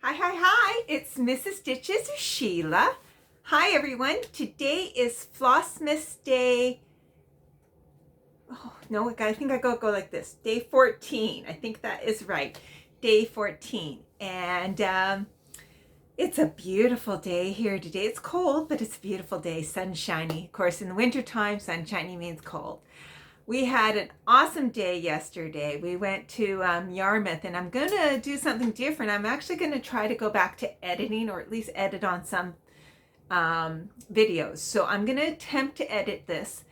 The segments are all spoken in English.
Hi, it's Mrs. Stitches or Sheila. Hi, everyone. Today is Flossmas Day. Oh, no, I think I go like this. Day 14. I think that is right. Day 14. And it's a beautiful day here today. It's cold, but it's a beautiful day. Sunshiny. Of course, in the wintertime, sunshiny means cold. We had an awesome day yesterday. We went to Yarmouth, and I'm going to do something different. I'm actually going to try to go back to editing, or at least edit on some videos. So I'm going to attempt to edit this,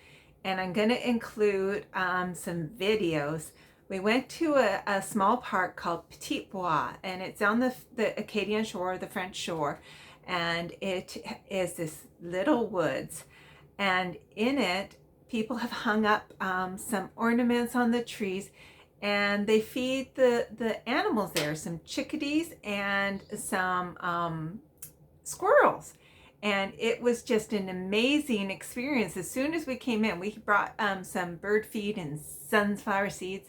and I'm going to include some videos. We went to a small park called Petit Bois, and it's on the Acadian shore, the French shore, and it is this little woods, and in it, people have hung up some ornaments on the trees, and they feed the animals there, some chickadees and some squirrels. And it was just an amazing experience. As soon as we came in, we brought some bird feed and sunflower seeds.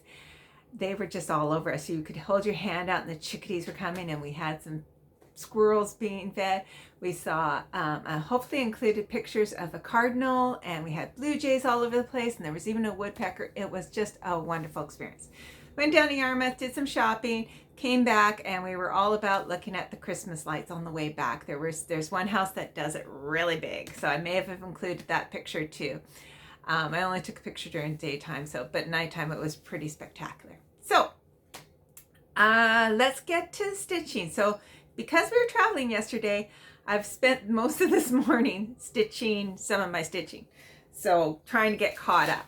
They were just all over us. You could hold your hand out and the chickadees were coming, and we had some squirrels being fed. We saw hopefully included pictures of a cardinal, and we had blue jays all over the place, and there was even a woodpecker. It was just a wonderful experience. Went down to Yarmouth, did some shopping, came back, and we were all about looking at the Christmas lights on the way back. There's one house that does it really big, so I may have included that picture too. I only took a picture during daytime, but nighttime it was pretty spectacular. So let's get to stitching. So because we were traveling yesterday, I've spent most of this morning stitching some of my stitching. So trying to get caught up.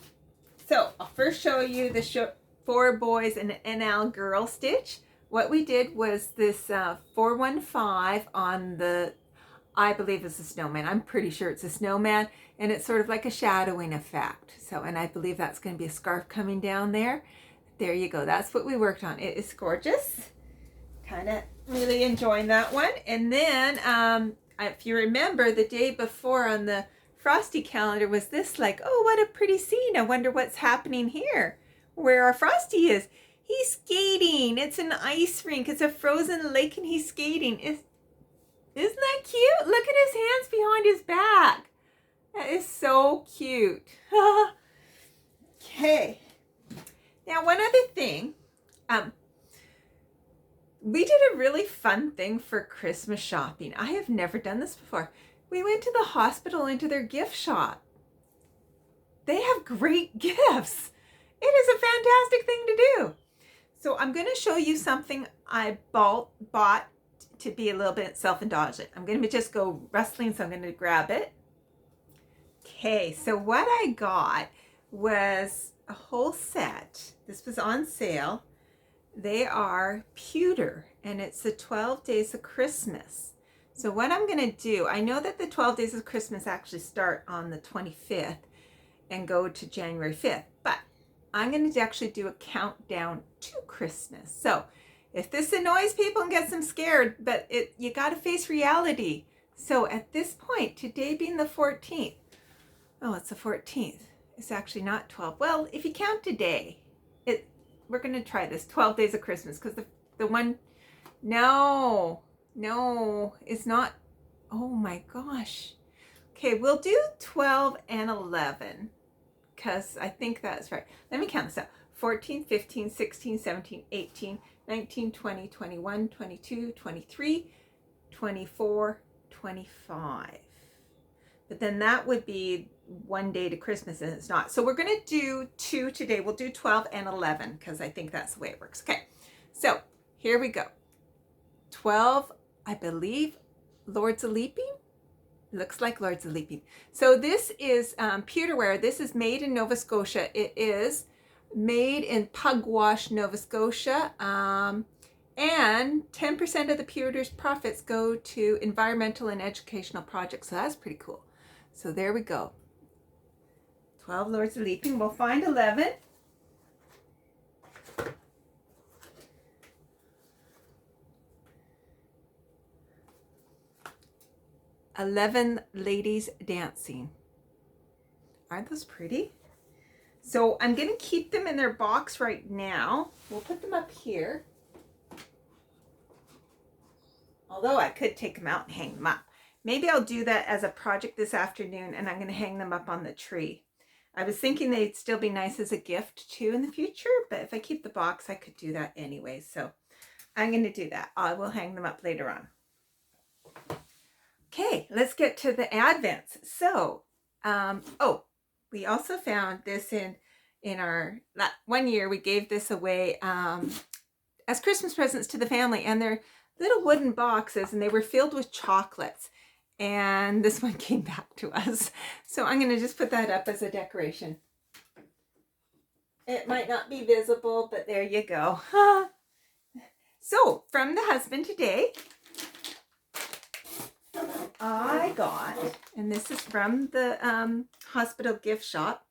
So I'll first show you the 4 boys and an NL girl stitch. What we did was this 415 on the, I believe it's a snowman. I'm pretty sure it's a snowman, and it's sort of like a shadowing effect. So, and I believe that's going to be a scarf coming down there. There you go. That's what we worked on. It is gorgeous. Kind of really enjoying that one. And then if you remember, the day before on the Frosty calendar was this, like, oh, what a pretty scene. I wonder what's happening here where our Frosty is. He's skating. It's an ice rink. It's a frozen lake, and he's skating. Isn't that cute? Look at his hands behind his back. That is so cute. Okay. Now, one other thing. We did a really fun thing for Christmas shopping. I have never done this before. We went to the hospital, into their gift shop. They have great gifts. It is a fantastic thing to do. So I'm going to show you something I bought to be a little bit self-indulgent. I'm going to just go rustling, so I'm going to grab it. Okay, so what I got was a whole set. This was on sale. They are pewter, and it's the 12 days of Christmas. So what I'm going to do, I know that the 12 days of Christmas actually start on the 25th and go to January 5th, but I'm going to actually do a countdown to Christmas. So if this annoys people and gets them scared, but you got to face reality. So at this point, today being the 14th, oh, it's the 14th. It's actually not 12. Well, if you count today, we're going to try this 12 days of Christmas, because the one, no, it's not. Oh my gosh. Okay, we'll do 12 and 11, because I think that's right. Let me count this out. 14, 15, 16, 17, 18, 19, 20, 21, 22, 23, 24, 25. But then that would be one day to Christmas, and it's not. So we're going to do 2 today. We'll do 12 and 11, because I think that's the way it works. Okay, so here we go. 12, I believe, Lords of Leaping. Looks like Lords of Leaping. So this is pewterware. This is made in Nova Scotia. It is made in Pugwash, Nova Scotia. And 10% of the pewter's profits go to environmental and educational projects. So that's pretty cool. So there we go. 12 Lords of Leaping. We'll find 11. "11 ladies dancing." Aren't those pretty? So I'm going to keep them in their box right now. We'll put them up here. Although I could take them out and hang them up. Maybe I'll do that as a project this afternoon, and I'm going to hang them up on the tree. I was thinking they'd still be nice as a gift too in the future, but if I keep the box, I could do that anyway. So I'm going to do that. I will hang them up later on. Okay, let's get to the Advents. So, we also found this in our, one year we gave this away as Christmas presents to the family, and they're little wooden boxes, and they were filled with chocolates. And this one came back to us. So I'm going to just put that up as a decoration. It might not be visible, but there you go. So from the husband today, I got, and this is from the hospital gift shop,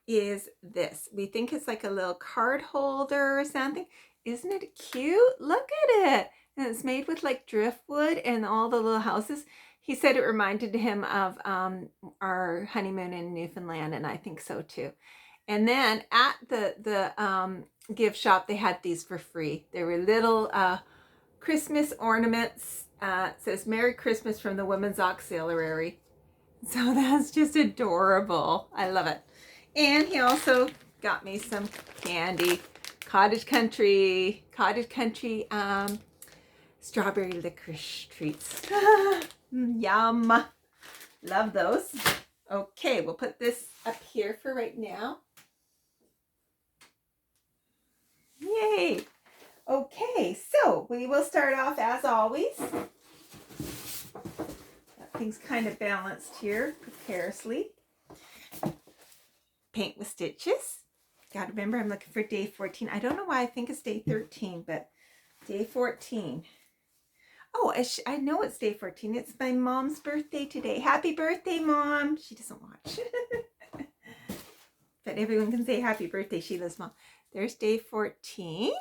is this. We think it's like a little card holder or something. Isn't it cute? Look at it. And it's made with like driftwood and all the little houses. He said it reminded him of our honeymoon in Newfoundland, and I think so too. And then at the gift shop, they had these for free. They were little Christmas ornaments. It says Merry Christmas from the Women's Auxiliary. So that's just adorable. I love it. And he also got me some candy. Cottage Country strawberry licorice treats. Yum. Love those. Okay, we'll put this up here for right now. Yay. Okay, so we will start off as always. Got things kind of balanced here precariously. Paint with stitches. Gotta remember, I'm looking for day 14. I don't know why I think it's day 13, but day 14. Oh, I know it's day 14. It's my mom's birthday today. Happy birthday, Mom. She doesn't watch. But everyone can say happy birthday, Sheila's mom. There's day 14.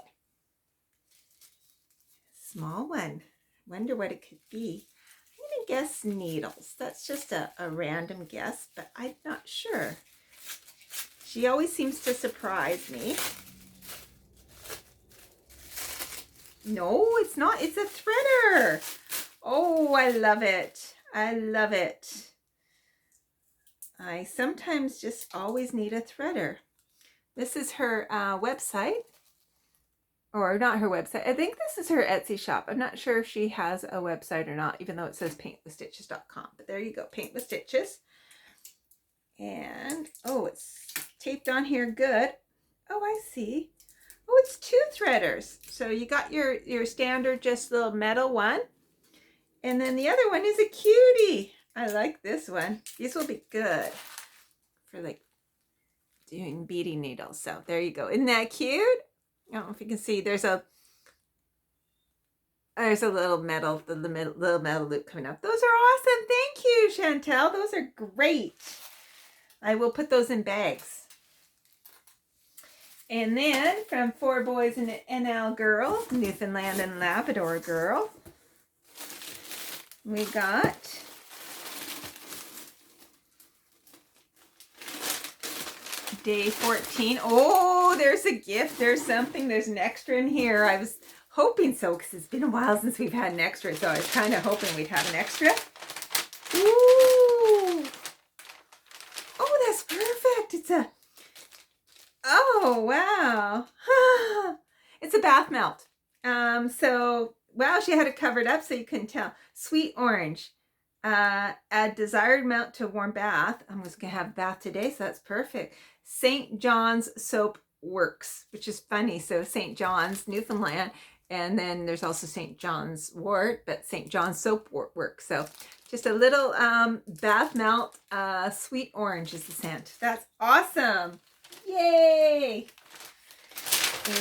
Small one. Wonder what it could be. I'm going to guess needles. That's just a random guess, but I'm not sure. She always seems to surprise me. No, it's not. It's a threader. Oh, I love it. I love it. I sometimes just always need a threader. This is her website. Or not her website. I think this is her Etsy shop. I'm not sure if she has a website or not, even though it says paintwithstitches.com. But there you go. Paint with Stitches. And, oh, it's taped on here good. Oh, I see. Oh, it's 2 threaders. So you got your standard just little metal one. And then the other one is a cutie. I like this one. These will be good for like doing beading needles. So there you go. Isn't that cute? I don't know if you can see. There's a little metal, little metal loop coming up. Those are awesome. Thank you, Chantel. Those are great. I will put those in bags. And then from 4 Boys and an NL Girl, Newfoundland and Labrador Girl, we got day 14. Oh, there's a gift. There's something. There's an extra in here. I was hoping so because it's been a while since we've had an extra. So I was kind of hoping we'd have an extra. Ooh. Oh, that's perfect. It's a, oh, wow. It's a bath melt. So, wow, she had it covered up so you couldn't tell. Sweet orange. Add desired amount to warm bath. I'm just going to have a bath today, so that's perfect. St. John's Soap Works, which is funny. So St. John's, Newfoundland, and then there's also St. John's Wort, but St. John's Soap Works. So just a little bath melt, sweet orange is the scent. That's awesome. Yay!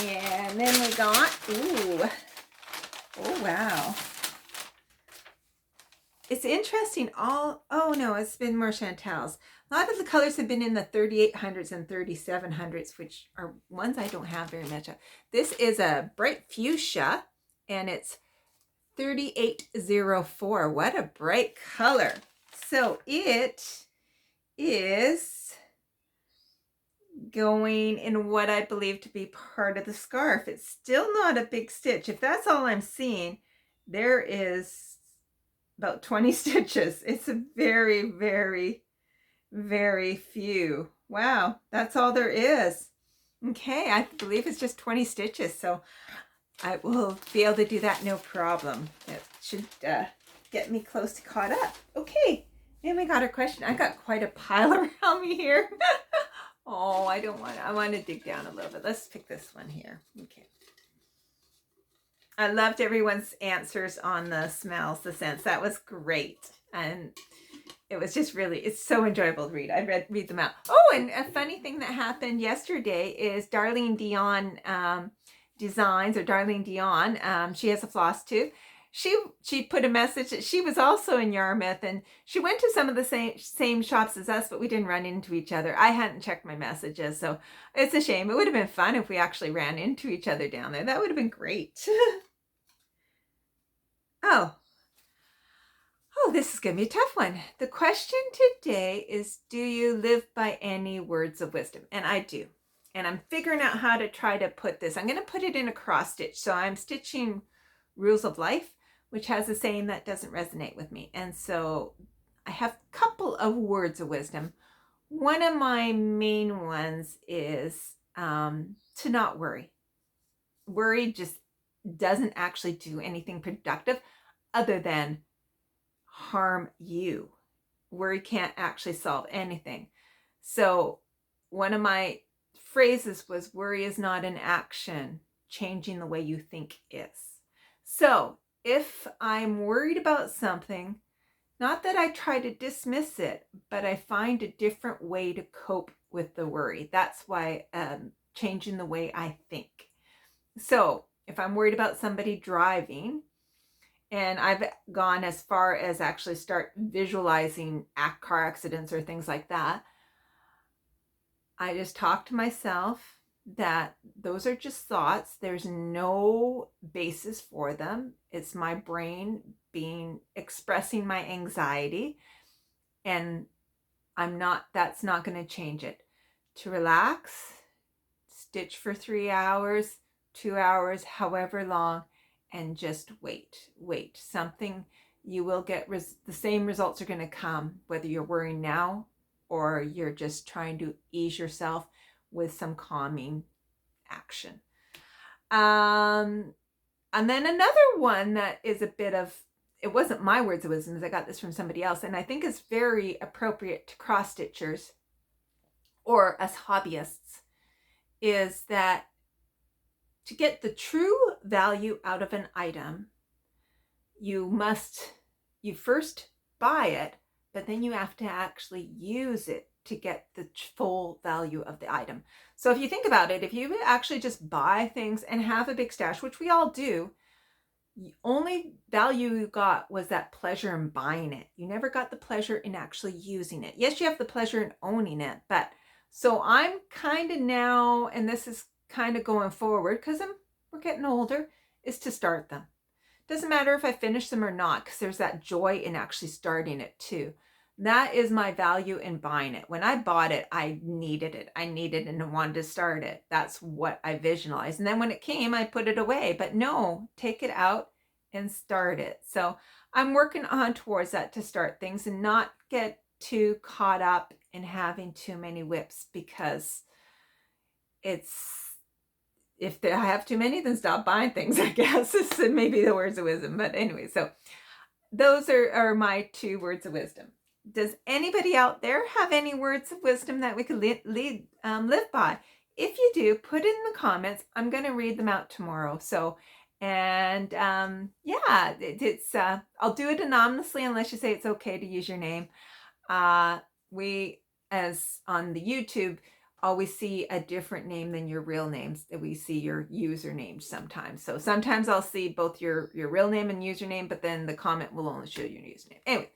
And then we got, ooh, oh wow. It's interesting. Oh no, it's been more Chantel's. A lot of the colors have been in the 3800s and 3700s, which are ones I don't have very much of. This is a bright fuchsia, and it's 3804. What a bright color. So it is going in what I believe to be part of the scarf. It's still not a big stitch. If that's all I'm seeing, there is about 20 stitches. It's a very, very, very few. Wow, that's all there is. Okay, I believe it's just 20 stitches, so I will be able to do that no problem. It should get me close to caught up. Okay, then we got a question. I got quite a pile around me here. Oh, I want to dig down a little bit. Let's pick this one here. Okay. I loved everyone's answers on the smells, the scents. That was great. And it was just really, it's so enjoyable to read. I read them out. Oh, and a funny thing that happened yesterday is Darlene Dion Designs, or Darlene Dion, she has a floss too. She put a message that she was also in Yarmouth, and she went to some of the same shops as us, but we didn't run into each other. I hadn't checked my messages, so it's a shame. It would have been fun if we actually ran into each other down there. That would have been great. Oh, this is going to be a tough one. The question today is, do you live by any words of wisdom? And I do. And I'm figuring out how to try to put this. I'm going to put it in a cross stitch. So I'm stitching Rules of Life, which has a saying that doesn't resonate with me. And so I have a couple of words of wisdom. One of my main ones is to not worry. Worry just doesn't actually do anything productive other than harm you. Worry can't actually solve anything. So one of my phrases was, worry is not an action, changing the way you think is. So if I'm worried about something, not that I try to dismiss it, but I find a different way to cope with the worry. That's why changing the way I think. So if I'm worried about somebody driving, and I've gone as far as actually start visualizing car accidents or things like that, I just talk to myself that those are just thoughts. There's no basis for them. It's my brain expressing my anxiety, and that's not going to change it. To relax, stitch for 3 hours, 2 hours, however long, and just wait. Something, you will get the same results are going to come, whether you're worrying now or you're just trying to ease yourself with some calming action. And then another one that is a bit of, it wasn't my words of wisdom, I got this from somebody else, and I think it's very appropriate to cross stitchers or us hobbyists, is that to get the true value out of an item, you first buy it, but then you have to actually use it to get the full value of the item. So if you think about it, if you actually just buy things and have a big stash, which we all do, the only value you got was that pleasure in buying it. You never got the pleasure in actually using it. Yes, you have the pleasure in owning it, but so I'm kind of now, and this is kind of going forward because we're getting older, is to start them. Doesn't matter if I finish them or not, because there's that joy in actually starting it too. That is my value in buying it. When I bought it, I needed it. I needed it and wanted to start it. That's what I visualized. And then when it came, I put it away. But no, take it out and start it. So I'm working on towards that, to start things and not get too caught up in having too many whips, because if I have too many, then stop buying things, I guess. This is maybe the words of wisdom. But anyway, so those are my 2 words of wisdom. Does anybody out there have any words of wisdom that we could live by? If you do, put it in the comments. I'm going to read them out tomorrow. So, and yeah, it's I'll do it anonymously unless you say it's okay to use your name. We, as on the YouTube, always see a different name than your real names. We see your username sometimes. So sometimes I'll see both your real name and username, but then the comment will only show your username. Anyway,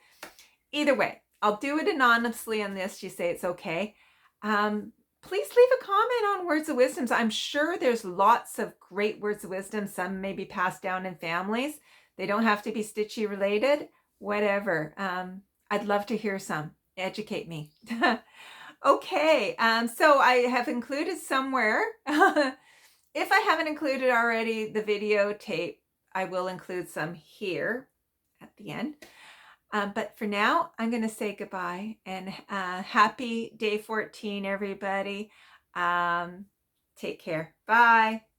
either way, I'll do it anonymously on this. You say it's okay. Please leave a comment on words of wisdom. I'm sure there's lots of great words of wisdom. Some may be passed down in families. They don't have to be stitchy related, whatever. I'd love to hear some. Educate me. Okay, so I have included somewhere, if I haven't included already, the videotape I will include some here at the end. But for now, I'm going to say goodbye and happy day 14, everybody. Take care. Bye.